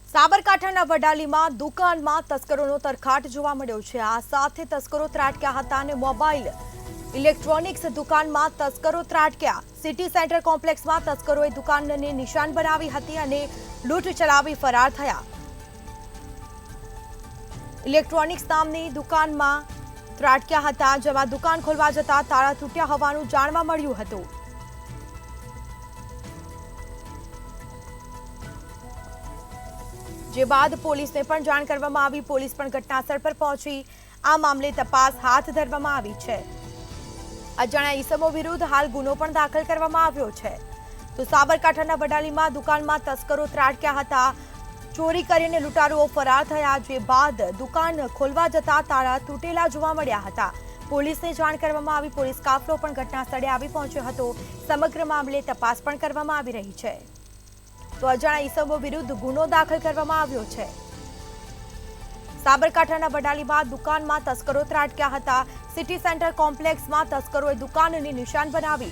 સાબરકાંઠાના વડાલીમાં દુકાનમાં તસ્કરોનો તરખાટ જોવા મળ્યો છે। આ સાથે તસ્કરો ત્રાટક્યા હતા અને મોબાઈલ ઇલેક્ટ્રોનિક્સ દુકાનમાં તસ્કરો ત્રાટક્યા। સિટી સેન્ટર કોમ્પ્લેક્સમાં તસ્કરોએ દુકાનને નિશાન બનાવી હતી અને લૂંટ ચલાવી ફરાર થયા। ઇલેક્ટ્રોનિક્સ નામની દુકાનમાં ત્રાટક્યા હતા, જેમાં દુકાન ખોલવા જતા તાળા તૂટ્યા હોવાનું જાણવા મળ્યું હતું। જે બાદ પોલીસને પણ જાણ કરવામાં આવી। પોલીસ પણ ઘટનાસ્થળ પર પહોંચી આ મામલે તપાસ હાથ ધરવામાં આવી છે। અજાણ્યા ઈસમો વિરુદ્ધ હાલ ગુનો પણ દાખલ કરવામાં આવ્યો છે। તો સાબરકાંઠાના વડાલીમાં દુકાનમાં તસ્કરો ત્રાટક્યા હતા, ચોરી કરીને લૂંટારુઓ ફરાર થયા। જે બાદ દુકાન ખોલવા જતા તાળા તૂટેલા જોવા મળ્યા હતા। પોલીસને જાણ કરવામાં આવી। પોલીસ કાફલો પણ ઘટનાસ્થળે આવી પહોંચ્યો હતો। સમગ્ર મામલે તપાસ પણ કરવામાં આવી રહી છે। તો અજાણ્યા ઈસમો વિરુદ્ધ ગુનો દાખલ કરવામાં આવ્યો છે। સાબરકાંઠાના વડાલીમાં દુકાનમાં તસ્કરો ત્રાટક્યા હતા। સિટી સેન્ટર કોમ્પ્લેક્સમાં તસ્કરોએ દુકાનની નિશાન બનાવી।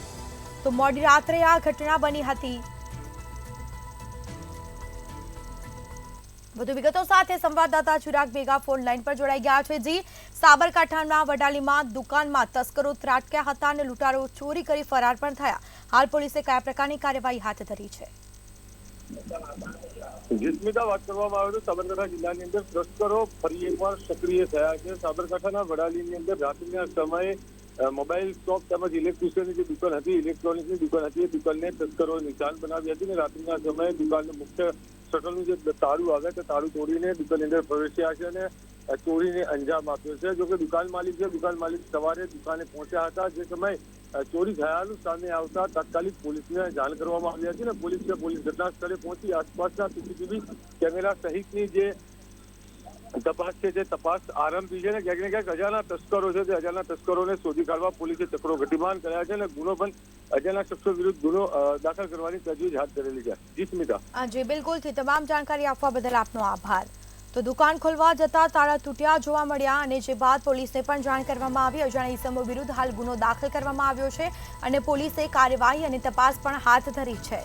તો મોડી રાત્રે આ ઘટના બની હતી। વધુ વિગતો સાથે સંવાદદાતા ચિરાગ બેગા ફોન લાઈન પર જોડાઈ ગયા છે। જી, સાબરકાંઠાના વડાલીમાં દુકાનમાં તસ્કરો ત્રાટક્યા હતા અને લૂંટારો ચોરી કરી ફરાર પણ થયા। હાલ પોલીસે કયા પ્રકારની કાર્યવાહી હાથ ધરી છે? જીસ્મિતા, વાત કરવામાં આવે તો સાબરકાંઠા જિલ્લાની અંદર તસ્કરો ફરી એકવાર સક્રિય થયા છે। સાબરકાંઠાના વડાલીની અંદર રાત્રિના સમયે મોબાઈલ શોપ તેમજ ઇલેક્ટ્રિશિયનની જે દુકાન હતી, ઇલેક્ટ્રોનિક્સની દુકાન હતી, એ દુકાનને તસ્કરોએ નિશાન બનાવી હતી અને રાત્રિના સમયે દુકાનનું મુખ્ય શટરનું જે તાળું આવે તે તાળું તોડીને દુકાનની અંદર પ્રવેશ્યા છે અને ચોરીને અંજામ આપ્યો છે। જોકે દુકાન માલિક સવારે દુકાને પહોંચ્યા હતા। જે સમયે ચોરી થયાનું સામે આવતા તાત્કાલિક પોલીસને જાણ કરવામાં આવી હતી અને પોલીસ ઘટના સ્થળે પહોંચી આસપાસના સીસીટીવી કેમેરા સહિતની જે તપાસ છે તે તપાસ આરંભી છે અને ક્યાંક ને ક્યાંક અજાણ્યા તસ્કરો છે તે અજાણ્યા તસ્કરોને શોધી કાઢવા પોલીસે ચક્રો ગતિમાન કર્યા છે અને ગુનો પણ અજાણ્યા શખ્સો વિરુદ્ધ ગુનો દાખલ કરવાની તજવીજ હાથ ધરેલી છે। જી સ્મિતા। જી બિલકુલ, તમામ જાણકારી આપવા બદલ આપનો આભાર। તો દુકાન ખોલવા જતા તાળા તૂટ્યા જોવા મળ્યા અને જે બાદ પોલીસને પણ જાણ કરવામાં આવી। અજાણ્યા ઈસમો વિરુદ્ધ હાલ ગુનો દાખલ કરવામાં આવ્યો છે અને પોલીસે કાર્યવાહી અને તપાસ પણ હાથ ધરી છે।